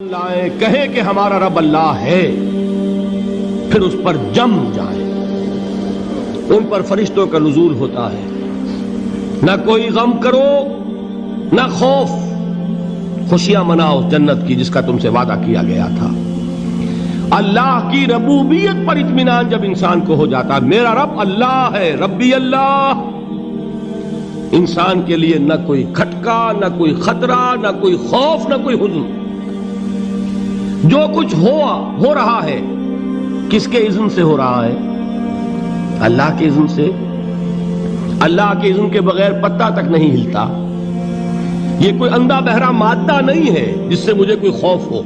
لائیں کہیں کہ ہمارا رب اللہ ہے، پھر اس پر جم جائیں۔ ان پر فرشتوں کا نزول ہوتا ہے، نہ کوئی غم کرو نہ خوف، خوشیاں مناؤ جنت کی جس کا تم سے وعدہ کیا گیا تھا۔ اللہ کی ربوبیت پر اطمینان جب انسان کو ہو جاتا ہے، میرا رب اللہ ہے، ربی اللہ، انسان کے لیے نہ کوئی کھٹکا، نہ کوئی خطرہ، نہ کوئی خوف، نہ کوئی حزن۔ جو کچھ ہو رہا ہے کس کے اذن سے ہو رہا ہے؟ اللہ کے اذن سے۔ اللہ کے اذن کے بغیر پتا تک نہیں ہلتا۔ یہ کوئی اندھا بہرا مادہ نہیں ہے جس سے مجھے کوئی خوف ہو۔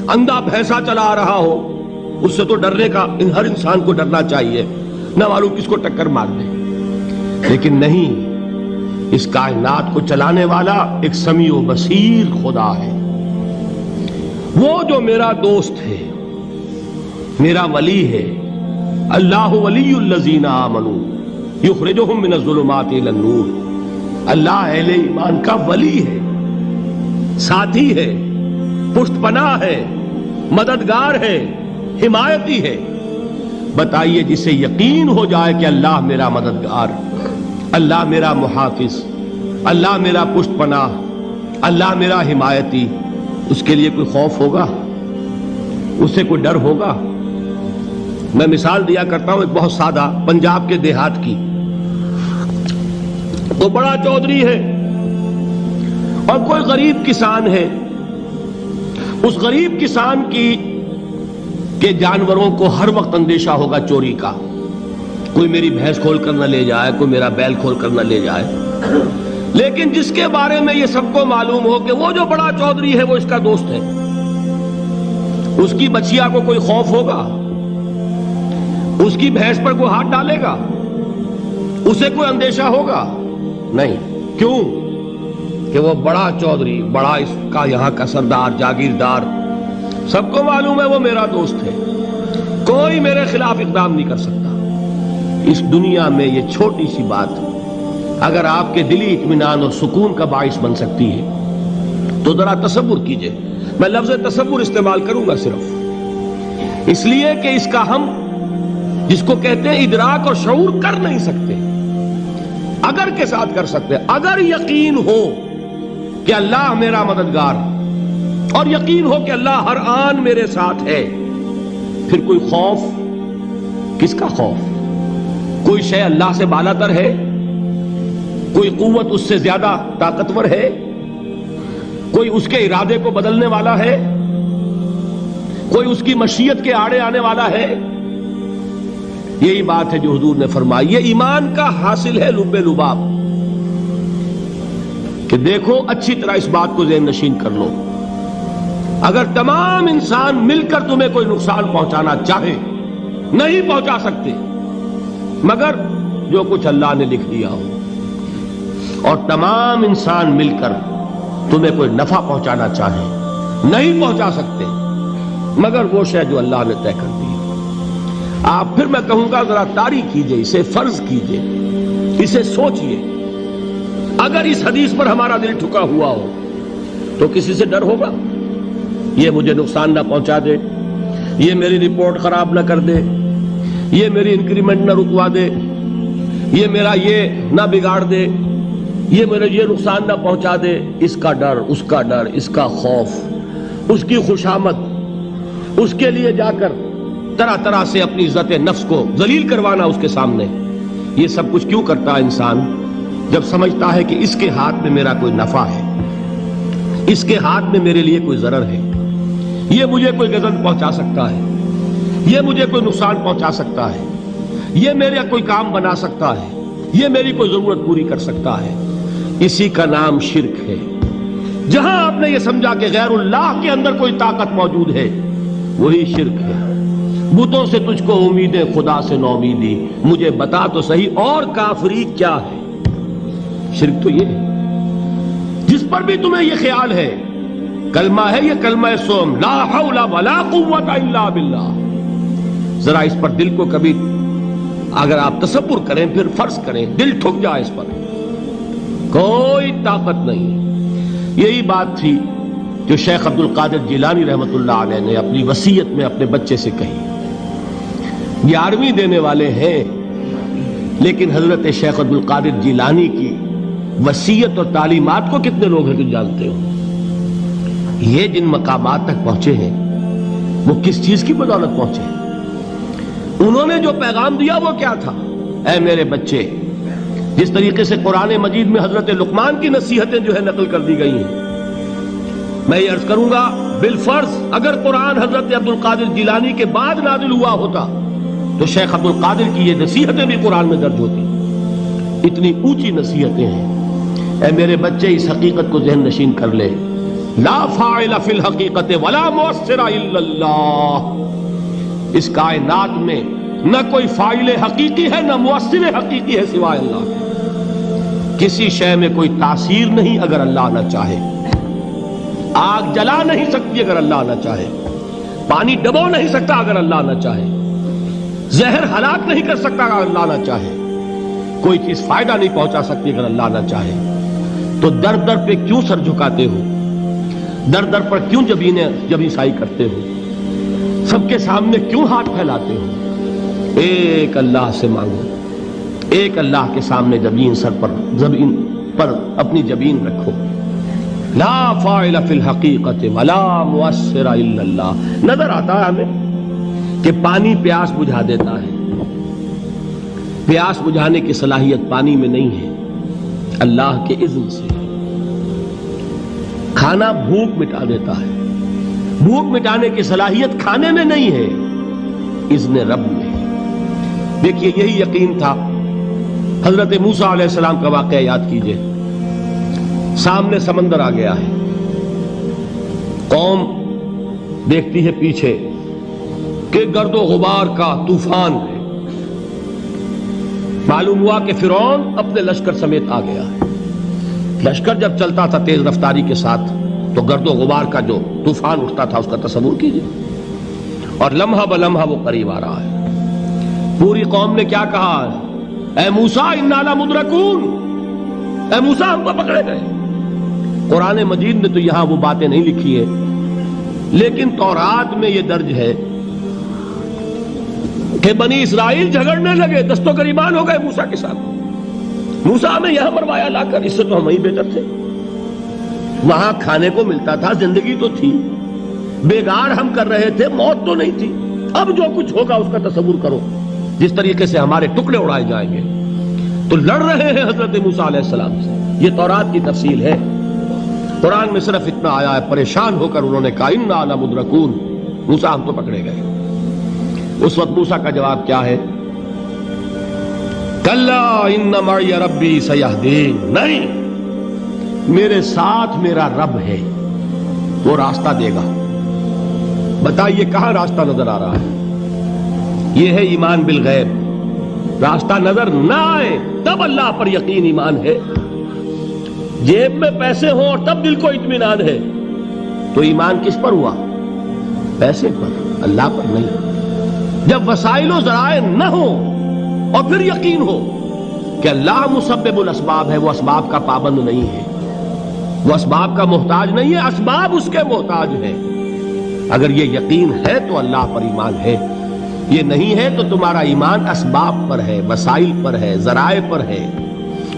اندھا بھینسا چلا آ رہا ہو اس سے تو ڈرنے کا ہر انسان کو ڈرنا چاہیے، نہ معلوم کس کو ٹکر مار دے۔ لیکن نہیں، اس کائنات کو چلانے والا ایک سمیع و بصیر خدا ہے، وہ جو میرا دوست ہے، میرا ولی ہے۔ اللہ ولی الذین آمنوا یخرجہم من الظلمات الی النور۔ اللہ اہل ایمان کا ولی ہے، ساتھی ہے، پشت پناہ ہے، مددگار ہے، حمایتی ہے۔ بتائیے جسے یقین ہو جائے کہ اللہ میرا مددگار، اللہ میرا محافظ، اللہ میرا پشت پناہ، اللہ میرا حمایتی، اس کے لیے کوئی خوف ہوگا؟ اس سے کوئی ڈر ہوگا؟ میں مثال دیا کرتا ہوں ایک بہت سادہ، پنجاب کے دیہات کی۔ وہ بڑا چودھری ہے اور کوئی غریب کسان ہے۔ اس غریب کسان کے جانوروں کو ہر وقت اندیشہ ہوگا چوری کا، کوئی میری بھینس کھول کر نہ لے جائے، کوئی میرا بیل کھول کر نہ لے جائے۔ لیکن جس کے بارے میں یہ سب کو معلوم ہو کہ وہ جو بڑا چودھری ہے وہ اس کا دوست ہے، اس کی بچیا کو کوئی خوف ہوگا؟ اس کی بھینس پر کوئی ہاتھ ڈالے گا؟ اسے کوئی اندیشہ ہوگا؟ نہیں۔ کیوں؟ کہ وہ بڑا چودھری، بڑا اس کا یہاں کا سردار، جاگیردار، سب کو معلوم ہے وہ میرا دوست ہے، کوئی میرے خلاف اقدام نہیں کر سکتا۔ اس دنیا میں یہ چھوٹی سی بات اگر آپ کے دلی اطمینان اور سکون کا باعث بن سکتی ہے تو ذرا تصور کیجئے۔ میں لفظ تصور استعمال کروں گا صرف اس لیے کہ اس کا ہم جس کو کہتے ہیں ادراک اور شعور کر نہیں سکتے، اگر کے ساتھ کر سکتے۔ اگر یقین ہو کہ اللہ میرا مددگار اور یقین ہو کہ اللہ ہر آن میرے ساتھ ہے، پھر کوئی خوف؟ کس کا خوف؟ کوئی شے اللہ سے بالا تر ہے؟ کوئی قوت اس سے زیادہ طاقتور ہے؟ کوئی اس کے ارادے کو بدلنے والا ہے؟ کوئی اس کی مشیت کے آڑے آنے والا ہے؟ یہی بات ہے جو حضور نے فرمائی۔ یہ ایمان کا حاصل ہے لب لباب، کہ دیکھو اچھی طرح اس بات کو ذہن نشین کر لو، اگر تمام انسان مل کر تمہیں کوئی نقصان پہنچانا چاہے نہیں پہنچا سکتے مگر جو کچھ اللہ نے لکھ دیا ہو، اور تمام انسان مل کر تمہیں کوئی نفع پہنچانا چاہے نہیں پہنچا سکتے مگر وہ شے جو اللہ نے طے کر دی۔ آپ پھر میں کہوں گا ذرا طاری کیجئے، اسے فرض کیجئے، اسے سوچئے۔ اگر اس حدیث پر ہمارا دل ٹھکا ہوا ہو تو کسی سے ڈر ہوگا؟ یہ مجھے نقصان نہ پہنچا دے، یہ میری رپورٹ خراب نہ کر دے، یہ میری انکریمنٹ نہ رکوا دے، یہ میرا یہ نہ بگاڑ دے، یہ میرے یہ نقصان نہ پہنچا دے۔ اس کا ڈر، اس کا ڈر، اس کا خوف، اس کی خوشامد، اس کے لیے جا کر طرح طرح سے اپنی عزت نفس کو ذلیل کروانا اس کے سامنے، یہ سب کچھ کیوں کرتا ہے انسان؟ جب سمجھتا ہے کہ اس کے ہاتھ میں میرا کوئی نفع ہے، اس کے ہاتھ میں میرے لیے کوئی ضرر ہے، یہ مجھے کوئی غضب پہنچا سکتا ہے، یہ مجھے کوئی نقصان پہنچا سکتا ہے، یہ میرا کوئی کام بنا سکتا ہے، یہ میری کوئی ضرورت پوری کر سکتا ہے، اسی کا نام شرک ہے۔ جہاں آپ نے یہ سمجھا کہ غیر اللہ کے اندر کوئی طاقت موجود ہے وہی شرک ہے۔ بتوں سے تجھ کو امیدیں، خدا سے نومیدی، مجھے بتا تو صحیح اور کافری کیا ہے؟ شرک تو یہ ہے جس پر بھی تمہیں یہ خیال ہے، کلمہ ہے یہ کلمہ سوم، لا حول ولا قوت الا باللہ، ذرا اس پر دل کو کبھی اگر آپ تصور کریں، پھر فرض کریں، دل ٹھک جائے اس پر، کوئی طاقت نہیں۔ یہی بات تھی جو شیخ عبد القادر جیلانی رحمۃ اللہ علیہ نے اپنی وصیت میں اپنے بچے سے کہی. 11ویں دینے والے ہیں، لیکن حضرت شیخ عبد القادر جیلانی کی وصیت اور تعلیمات کو کتنے لوگ ہیں تم جانتے ہو؟ یہ جن مقامات تک پہنچے ہیں وہ کس چیز کی بدولت پہنچے ہیں؟ انہوں نے جو پیغام دیا وہ کیا تھا؟ اے میرے بچے، جس طریقے سے قرآن مجید میں حضرت لقمان کی نصیحتیں جو ہے نقل کر دی گئی ہیں، میں یہ عرض کروں گا بالفرض اگر قرآن حضرت عبد القادر جیلانی کے بعد نازل ہوا ہوتا تو شیخ عبد القادر کی یہ نصیحتیں بھی قرآن میں درج ہوتی. اتنی اونچی نصیحتیں ہیں. اے میرے بچے، اس حقیقت کو ذہن نشین کر لے، لا فاعل فی الحقیقت ولا مؤثر الا اللہ. اس کائنات میں نہ کوئی فاعل حقیقی ہے نہ مؤثر حقیقی ہے سوائے اللہ کے. کسی شے میں کوئی تاثیر نہیں اگر اللہ نہ چاہے. آگ جلا نہیں سکتی اگر اللہ نہ چاہے. پانی ڈبو نہیں سکتا اگر اللہ نہ چاہے. زہر ہلاک نہیں کر سکتا اگر اللہ نہ چاہے. کوئی چیز فائدہ نہیں پہنچا سکتی اگر اللہ نہ چاہے. تو در در پہ کیوں سر جھکاتے ہو؟ در در پر کیوں جبیں سائی کرتے ہو؟ سب کے سامنے کیوں ہاتھ پھیلاتے ہو؟ ایک اللہ سے مانگو. ایک اللہ کے سامنے زمین پر اپنی جبین رکھو. لا فاعل فی الحقیقت ولا مؤثر الا اللہ. نظر آتا ہے ہمیں کہ پانی پیاس بجھا دیتا ہے. پیاس بجھانے کی صلاحیت پانی میں نہیں ہے، اللہ کے اذن سے. کھانا بھوک مٹا دیتا ہے. بھوک مٹانے کی صلاحیت کھانے میں نہیں ہے، اذن رب میں. دیکھیے یہی یقین تھا. حضرت موسیٰ علیہ السلام کا واقعہ یاد کیجئے. سامنے سمندر آ گیا ہے. قوم دیکھتی ہے پیچھے کہ گرد و غبار کا طوفان ہے. معلوم ہوا کہ فرعون اپنے لشکر سمیت آ گیا ہے. لشکر جب چلتا تھا تیز رفتاری کے ساتھ تو گرد و غبار کا جو طوفان اٹھتا تھا اس کا تصور کیجئے. اور لمحہ بلمحہ وہ قریب آ رہا ہے. پوری قوم نے کیا کہا؟ اے موسیٰ انا لمدرکون. اے موسیٰ ہم کو پکڑے گئے. قرآن مجید نے تو یہاں وہ باتیں نہیں لکھی ہے، لیکن تورات میں یہ درج ہے کہ بنی اسرائیل جھگڑنے لگے، دست و گریبان ہو گئے موسیٰ کے ساتھ. موسیٰ ہمیں یہاں مروایا لا کر، اس سے تو ہم ہی بہتر تھے. وہاں کھانے کو ملتا تھا، زندگی تو تھی. بیگار ہم کر رہے تھے، موت تو نہیں تھی. اب جو کچھ ہوگا اس کا تصور کرو، جس طریقے سے ہمارے ٹکڑے اڑائے جائیں گے. تو لڑ رہے ہیں حضرت موسیٰ علیہ السلام سے. یہ تورات کی تفصیل ہے. قرآن میں صرف اتنا آیا ہے، پریشان ہو کر انہوں نے کہا انا لمدرکون. موسیٰ ہم تو پکڑے گئے. اس وقت موسیٰ کا جواب کیا ہے؟ کلا ان معی ربی سیہدین. نہیں، میرے ساتھ میرا رب ہے، وہ راستہ دے گا. بتائیے کہاں راستہ نظر آ رہا ہے؟ یہ ہے ایمان بالغیب. راستہ نظر نہ آئے تب اللہ پر یقین ایمان ہے. جیب میں پیسے ہوں اور تب دل کو اطمینان ہے تو ایمان کس پر ہوا؟ پیسے پر، اللہ پر نہیں. جب وسائل و ذرائع نہ ہوں اور پھر یقین ہو کہ اللہ مسبب الاسباب ہے، وہ اسباب کا پابند نہیں ہے، وہ اسباب کا محتاج نہیں ہے، اسباب اس کے محتاج ہیں. اگر یہ یقین ہے تو اللہ پر ایمان ہے. یہ نہیں ہے تو تمہارا ایمان اسباب پر ہے، وسائل پر ہے، ذرائع پر ہے،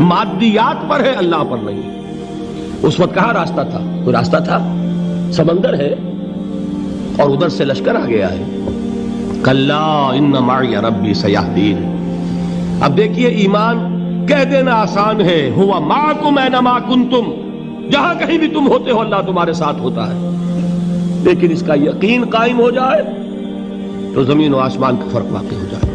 مادیات پر ہے، اللہ پر نہیں. اس وقت کہاں راستہ تھا؟ کوئی راستہ تھا؟ سمندر ہے اور ادھر سے لشکر آ گیا ہے. کلا ان معی ربی سیہدین. اب دیکھیے ایمان کہہ دینا آسان ہے، ہوا معکم اینما کنتم. جہاں کہیں بھی تم ہوتے ہو اللہ تمہارے ساتھ ہوتا ہے. لیکن اس کا یقین قائم ہو جائے تو زمین و آسمان کا فرق واقع ہو جائے.